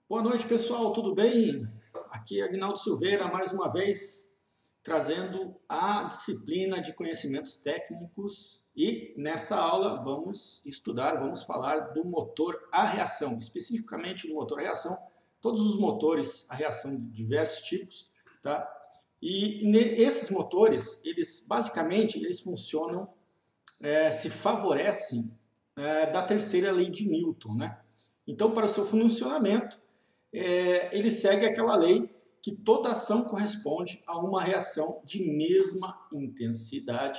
Boa noite, pessoal, tudo bem? Aqui é Agnaldo Silveira, mais uma vez, trazendo a disciplina de conhecimentos técnicos e nessa aula vamos falar do motor a reação, especificamente do motor a reação, todos os motores a reação de diversos tipos, tá? E esses motores, eles funcionam, se favorecem da terceira lei de Newton, né? Então, para o seu funcionamento, ele segue aquela lei que toda ação corresponde a uma reação de mesma intensidade,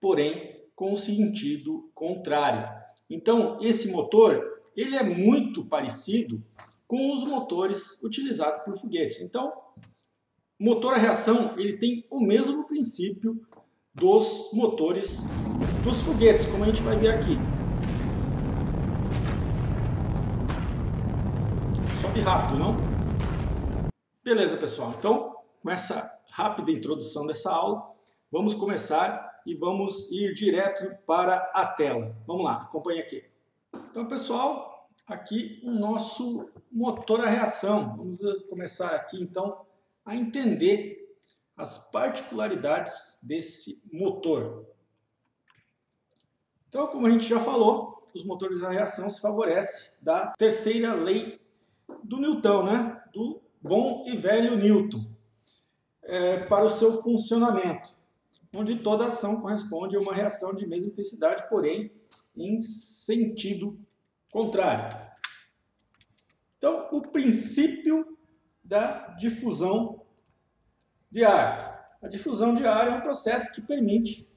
porém com sentido contrário. Então, esse motor ele é muito parecido com os motores utilizados por foguetes. Então, motor a reação ele tem o mesmo princípio dos motores dos foguetes, como a gente vai ver aqui. Sobe rápido, não? Beleza, pessoal. Então, com essa rápida introdução dessa aula, vamos começar e vamos ir direto para a tela. Vamos lá, acompanhe aqui. Então, pessoal, aqui o nosso motor a reação. Vamos começar aqui, então, a entender as particularidades desse motor. Então, como a gente já falou, os motores a reação se favorecem da terceira lei do Newton, né? Do bom e velho Newton, para o seu funcionamento, onde toda ação corresponde a uma reação de mesma intensidade, porém em sentido contrário. Então, o princípio da difusão de ar. A difusão de ar é um processo que permite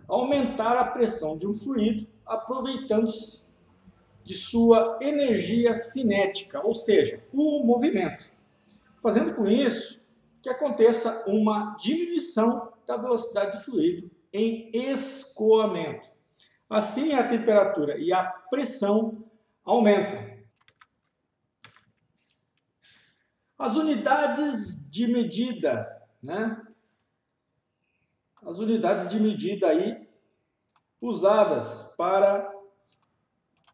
aumentar a pressão de um fluido, aproveitando-se de sua energia cinética, ou seja, o movimento. Fazendo com isso que aconteça uma diminuição da velocidade do fluido em escoamento. Assim, a temperatura e a pressão aumentam. As unidades de medida, né? As unidades de medida aí usadas para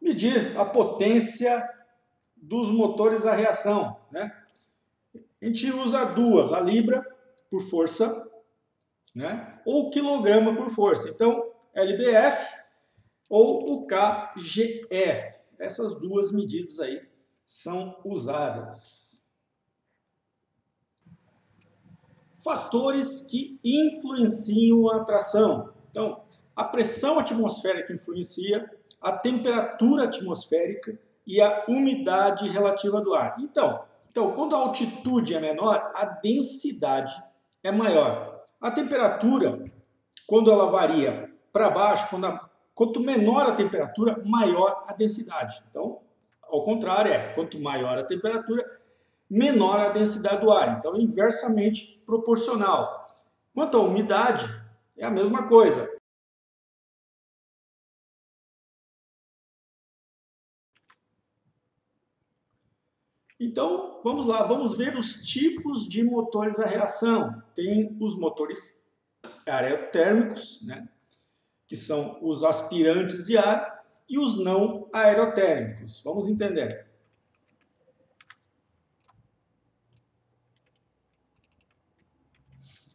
medir a potência dos motores a reação, né? A gente usa duas, a libra por força, né? Ou quilograma por força. Então, LBF ou o KGF. Essas duas medidas aí são usadas. Fatores que influenciam a tração. Então, a pressão atmosférica influencia, a temperatura atmosférica e a umidade relativa do ar. Então, quando a altitude é menor, a densidade é maior. A temperatura, quando ela varia para baixo, quanto menor a temperatura, maior a densidade. Então, ao contrário, quanto maior a temperatura, menor a densidade do ar. Então, é inversamente proporcional. Quanto à umidade, é a mesma coisa. Então, vamos lá, vamos ver os tipos de motores a reação. Tem os motores aerotérmicos, né, que são os aspirantes de ar, e os não aerotérmicos. Vamos entender.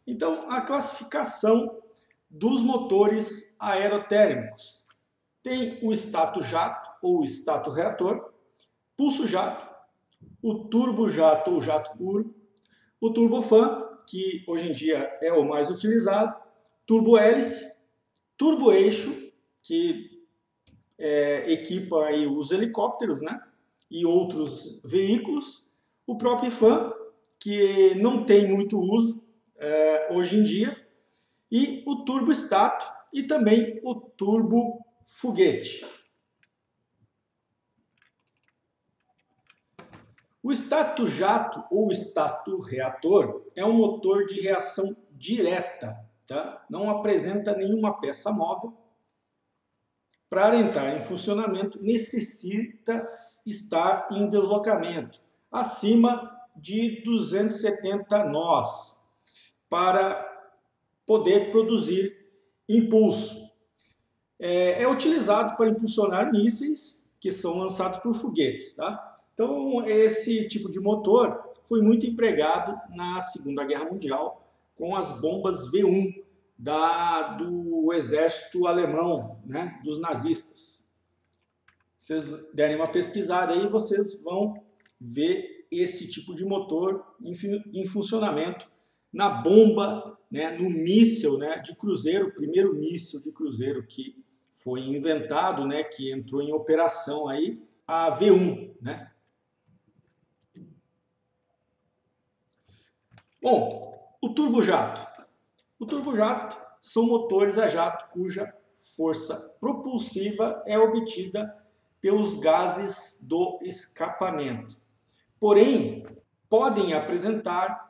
Então, a classificação dos motores aerotérmicos. Tem o estato-jato ou estato-reator, pulso-jato, o turbojato ou jato puro, o turbofan, que hoje em dia é o mais utilizado, turbohélice, turboeixo, que equipa aí os helicópteros, né, e outros veículos, o próprio fan, que não tem muito uso hoje em dia, e o turboestato e também o turbofoguete. O estato-jato ou estato-reator é um motor de reação direta, tá? Não apresenta nenhuma peça móvel. Para entrar em funcionamento, necessita estar em deslocamento acima de 270 nós para poder produzir impulso. É utilizado para impulsionar mísseis que são lançados por foguetes, tá? Então, esse tipo de motor foi muito empregado na Segunda Guerra Mundial com as bombas V1 do exército alemão, né, dos nazistas. Se vocês derem uma pesquisada aí, vocês vão ver esse tipo de motor em funcionamento na bomba, né, no míssil, né, de cruzeiro, o primeiro míssil de cruzeiro que foi inventado, né, que entrou em operação aí, a V1, né? Bom, o turbojato. O turbojato são motores a jato cuja força propulsiva é obtida pelos gases do escapamento. Porém, podem apresentar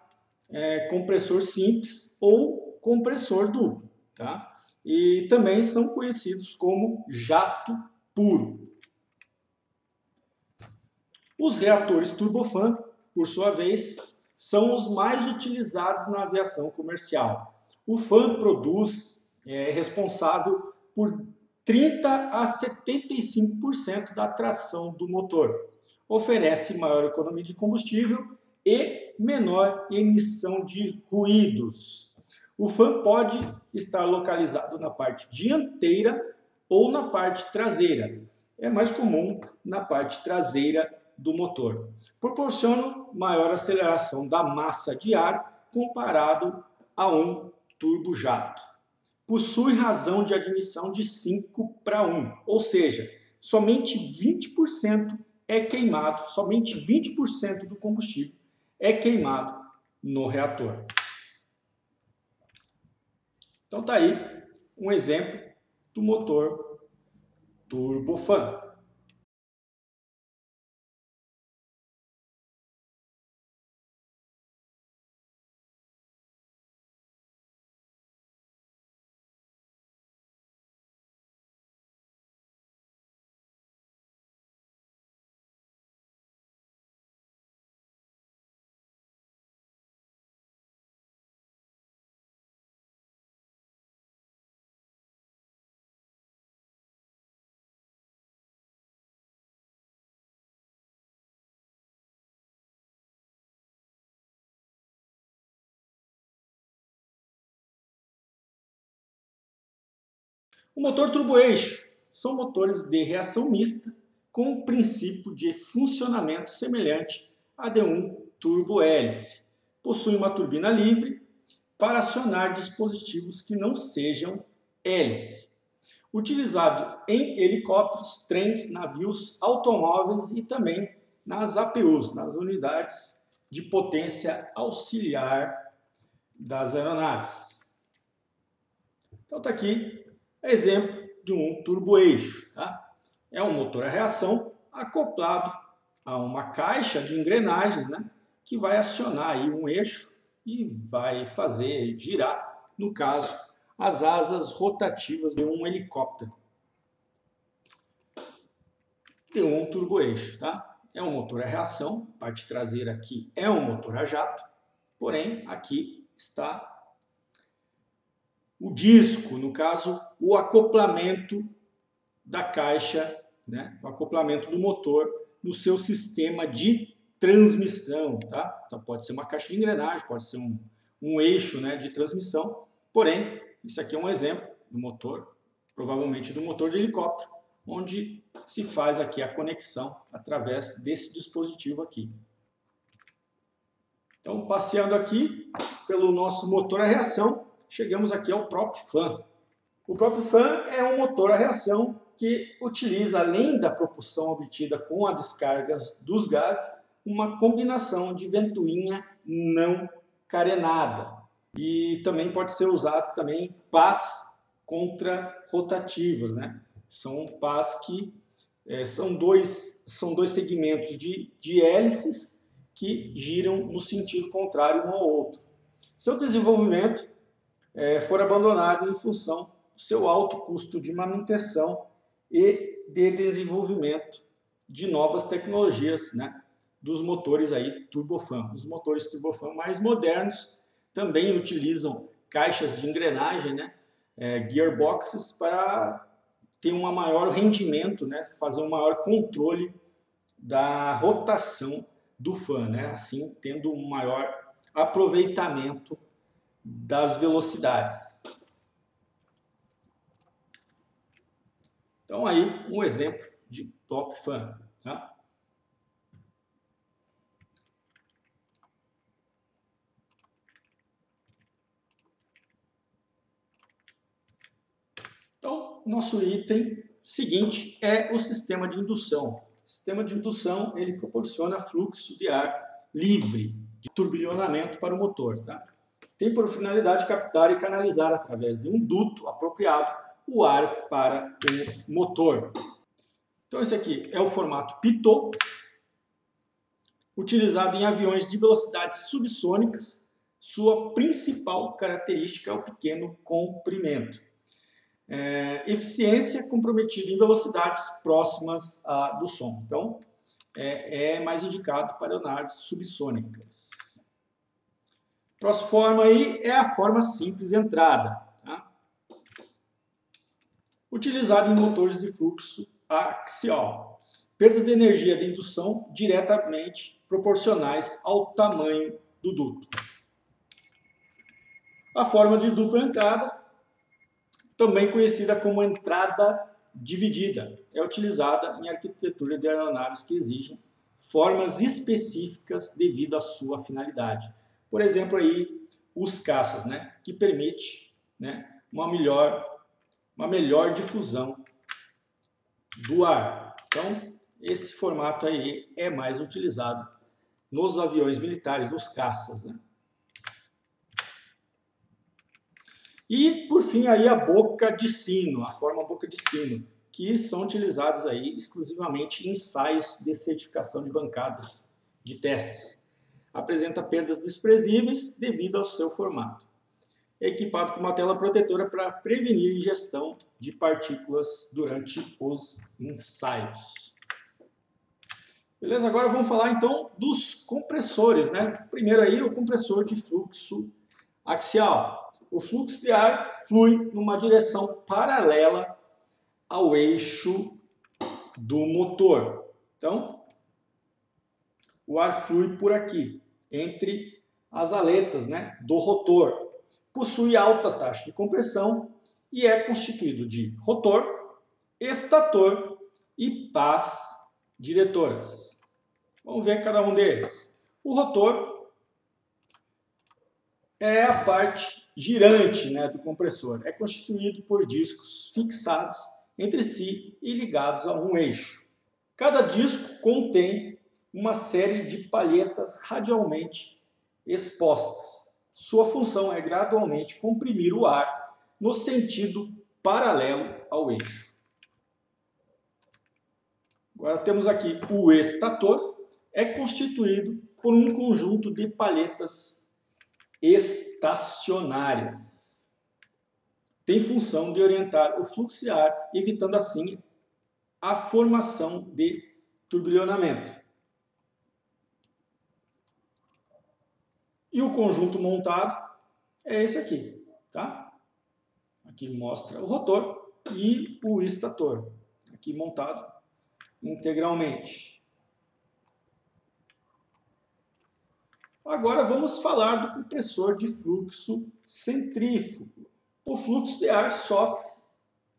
compressor simples ou compressor duplo, tá? E também são conhecidos como jato puro. Os reatores turbofan, por sua vez, são os mais utilizados na aviação comercial. O fan é responsável por 30 a 75% da tração do motor. Oferece maior economia de combustível e menor emissão de ruídos. O fan pode estar localizado na parte dianteira ou na parte traseira. É mais comum na parte traseira do motor. Proporciona maior aceleração da massa de ar comparado a um turbojato. Possui razão de admissão de 5:1, ou seja, somente 20% é queimado, somente 20% do combustível é queimado no reator. Então tá aí um exemplo do motor turbofan. O motor turboeixo são motores de reação mista com um princípio de funcionamento semelhante a de um turbo-hélice. Possui uma turbina livre para acionar dispositivos que não sejam hélice. Utilizado em helicópteros, trens, navios, automóveis e também nas APUs, nas unidades de potência auxiliar das aeronaves. Então está aqui exemplo de um turboeixo. Tá? É um motor a reação acoplado a uma caixa de engrenagens, né, que vai acionar aí um eixo e vai fazer girar, no caso, as asas rotativas de um helicóptero. De um turboeixo. Tá? É um motor a reação, a parte traseira aqui é um motor a jato, porém aqui está o disco, no caso, o acoplamento da caixa, né? O acoplamento do motor no seu sistema de transmissão. Tá? Então pode ser uma caixa de engrenagem, pode ser um eixo, né, de transmissão, porém, isso aqui é um exemplo do motor, provavelmente do motor de helicóptero, onde se faz aqui a conexão através desse dispositivo aqui. Então, passeando aqui pelo nosso motor a reação, chegamos aqui ao prop fan. O prop fan é um motor a reação que utiliza, além da propulsão obtida com a descarga dos gases, uma combinação de ventoinha não carenada. E também pode ser usado também pás contra-rotativas, né? São pás que são dois segmentos de hélices que giram no sentido contrário um ao outro. Seu desenvolvimento for abandonado em função do seu alto custo de manutenção e de desenvolvimento de novas tecnologias, né, dos motores aí turbofan. Os motores turbofan mais modernos também utilizam caixas de engrenagem, né, gearboxes, para ter um maior rendimento, né, fazer um maior controle da rotação do fã, né? Assim tendo um maior aproveitamento das velocidades. Então aí um exemplo de top fan, tá? Então, nosso item seguinte é o sistema de indução. O sistema de indução ele proporciona fluxo de ar livre de turbilhonamento para o motor. Tá? Tem por finalidade captar e canalizar através de um duto apropriado o ar para o motor. Então esse aqui é o formato Pitot, utilizado em aviões de velocidades subsônicas. Sua principal característica é o pequeno comprimento. Eficiência comprometida em velocidades próximas do som. Então, é mais indicado para aeronaves subsônicas. Próxima forma aí é a forma simples entrada, tá? Utilizada em motores de fluxo axial. Perdas de energia de indução diretamente proporcionais ao tamanho do duto. A forma de dupla entrada, também conhecida como entrada dividida, é utilizada em arquitetura de aeronaves que exigem formas específicas devido à sua finalidade. Por exemplo, aí, os caças, né, que permite, né, uma melhor difusão do ar. Então, esse formato aí é mais utilizado nos aviões militares, nos caças, né? E, por fim, aí a boca de sino, a forma boca de sino, que são utilizados aí exclusivamente em ensaios de certificação de bancadas de testes. Apresenta perdas desprezíveis devido ao seu formato. É equipado com uma tela protetora para prevenir ingestão de partículas durante os ensaios. Beleza? Agora vamos falar então dos compressores, né? Primeiro aí o compressor de fluxo axial. O fluxo de ar flui numa direção paralela ao eixo do motor. Então, o ar flui por aqui, entre as aletas, né, do rotor. Possui alta taxa de compressão e é constituído de rotor, estator e pás diretoras. Vamos ver cada um deles. O rotor é a parte girante, né, do compressor. É constituído por discos fixados entre si e ligados a um eixo. Cada disco contém uma série de palhetas radialmente expostas. Sua função é gradualmente comprimir o ar no sentido paralelo ao eixo. Agora temos aqui o estator, é constituído por um conjunto de palhetas estacionárias. Tem função de orientar o fluxo de ar, evitando assim a formação de turbilhonamento. E o conjunto montado é esse aqui, tá? Aqui mostra o rotor e o estator, aqui montado integralmente. Agora vamos falar do compressor de fluxo centrífugo. O fluxo de ar sofre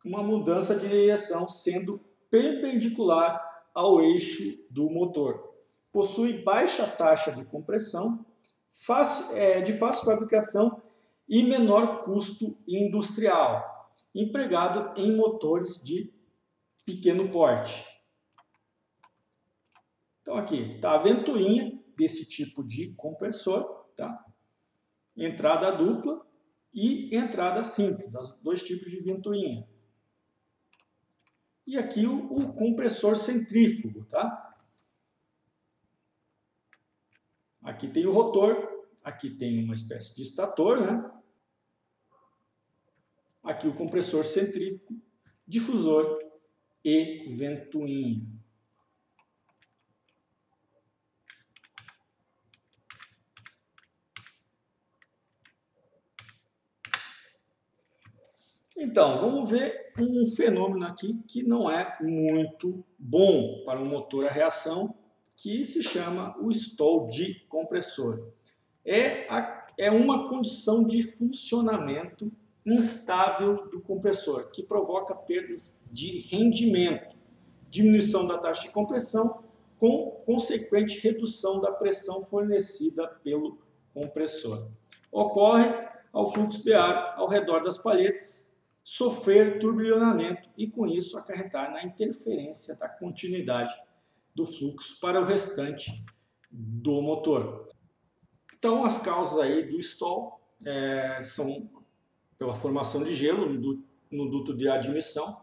uma mudança de direção sendo perpendicular ao eixo do motor. Possui baixa taxa de compressão, de fácil fabricação e menor custo industrial, empregado em motores de pequeno porte. Então aqui está a ventoinha desse tipo de compressor, tá? Entrada dupla e entrada simples, os dois tipos de ventoinha. E aqui o compressor centrífugo, tá? Aqui tem o rotor, aqui tem uma espécie de estator, né? Aqui o compressor centrífugo, difusor e ventoinha. Então, vamos ver um fenômeno aqui que não é muito bom para um motor a reação, que se chama o stall de compressor. É uma condição de funcionamento instável do compressor, que provoca perdas de rendimento, diminuição da taxa de compressão, com consequente redução da pressão fornecida pelo compressor. Ocorre ao fluxo de ar ao redor das palhetas sofrer turbilhonamento e, com isso, acarretar na interferência da continuidade do fluxo para o restante do motor. Então, as causas aí do stall são pela formação de gelo no duto de admissão,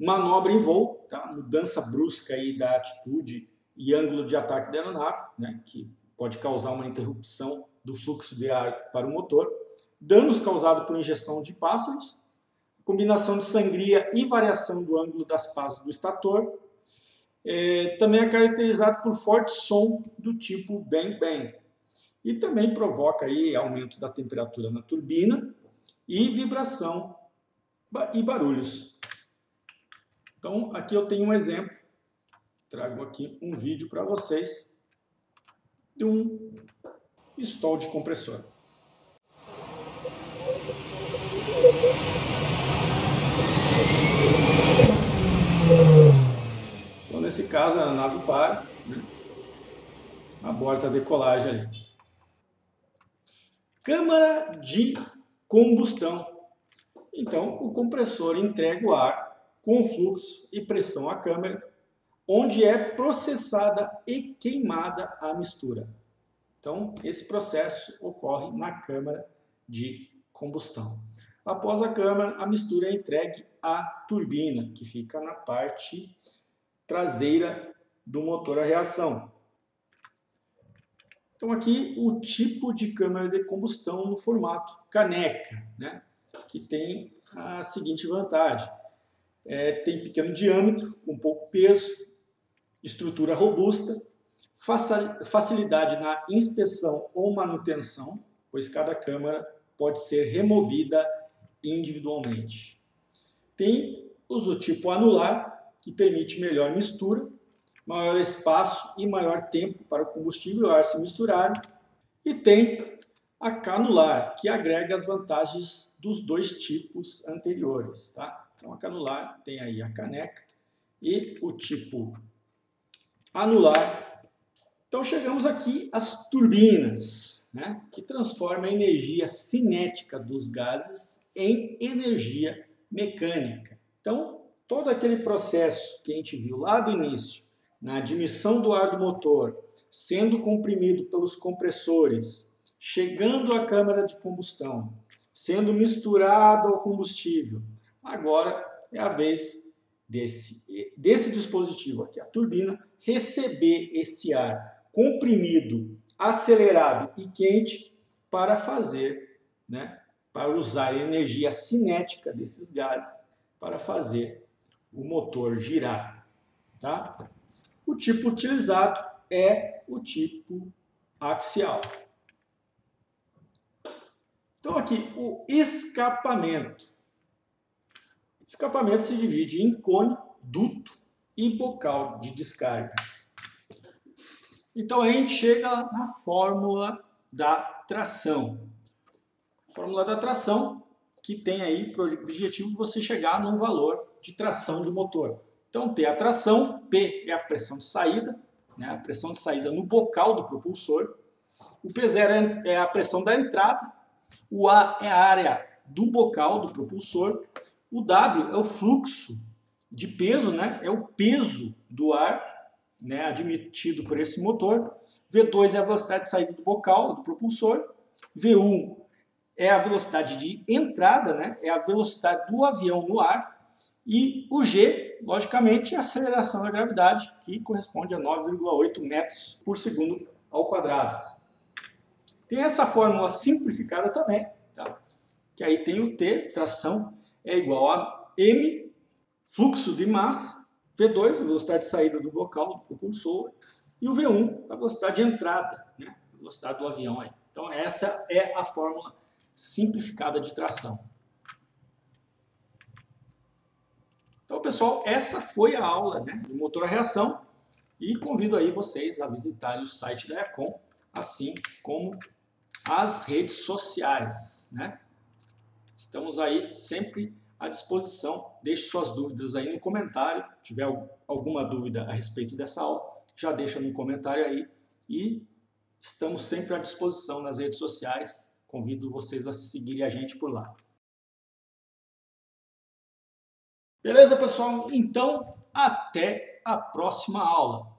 manobra em voo, tá? Mudança brusca aí da atitude e ângulo de ataque da aeronave, né? Que pode causar uma interrupção do fluxo de ar para o motor, danos causados por ingestão de pássaros, combinação de sangria e variação do ângulo das pás do estator. Também é caracterizado por forte som do tipo bang bang, e também provoca aí aumento da temperatura na turbina e vibração e barulhos. Então, aqui eu tenho um exemplo, trago aqui um vídeo para vocês de um stall de compressor. Então, nesse caso, a nave para, né? Aborta a decolagem ali. Câmara de combustão. Então, o compressor entrega o ar com fluxo e pressão à câmara, onde é processada e queimada a mistura. Então, esse processo ocorre na câmara de combustão. Após a câmara, a mistura é entregue à turbina, que fica na parte traseira do motor a reação. Então, aqui o tipo de câmara de combustão no formato caneca, né? Que tem a seguinte vantagem. Tem pequeno diâmetro, com pouco peso, estrutura robusta, facilidade na inspeção ou manutenção, pois cada câmara pode ser removida individualmente. Tem os do tipo anular, que permite melhor mistura, maior espaço e maior tempo para o combustível e o ar se misturarem. E tem a canular, que agrega as vantagens dos dois tipos anteriores, tá? Então, a canular tem aí a caneca e o tipo anular. Então, chegamos aqui às turbinas, né? Que transformam a energia cinética dos gases em energia mecânica. Então, todo aquele processo que a gente viu lá do início, na admissão do ar do motor, sendo comprimido pelos compressores, chegando à câmara de combustão, sendo misturado ao combustível. Agora é a vez desse dispositivo aqui, a turbina, receber esse ar comprimido, acelerado e quente para fazer, né, para usar a energia cinética desses gases para fazer o motor girar, tá? O tipo utilizado é o tipo axial. Então aqui, o escapamento. O escapamento se divide em cone, duto e bocal de descarga. Então a gente chega na fórmula da tração. A fórmula da tração que tem aí por objetivo você chegar num valor de tração do motor. Então, T é a tração, P é a pressão de saída, né, a pressão de saída no bocal do propulsor. O P0 é a pressão da entrada, o A é a área do bocal do propulsor, o W é o fluxo de peso, né, é o peso do ar, né, admitido por esse motor. V2 é a velocidade de saída do bocal do propulsor, V1 é a velocidade de entrada, né, é a velocidade do avião no ar. E o G, logicamente, é a aceleração da gravidade, que corresponde a 9,8 metros por segundo ao quadrado. Tem essa fórmula simplificada também, tá? Que aí tem o T, tração, é igual a M, fluxo de massa, V2, a velocidade de saída do bocal do propulsor, e o V1, a velocidade de entrada, né? A velocidade do avião aí. Então essa é a fórmula simplificada de tração. Então, pessoal, essa foi a aula, né, de motor a reação e convido aí vocês a visitarem o site da Econ, assim como as redes sociais, né? Estamos aí sempre à disposição. Deixe suas dúvidas aí no comentário. Se tiver alguma dúvida a respeito dessa aula, já deixa no comentário aí. E estamos sempre à disposição nas redes sociais. Convido vocês a seguirem a gente por lá. Beleza, pessoal? Então, até a próxima aula.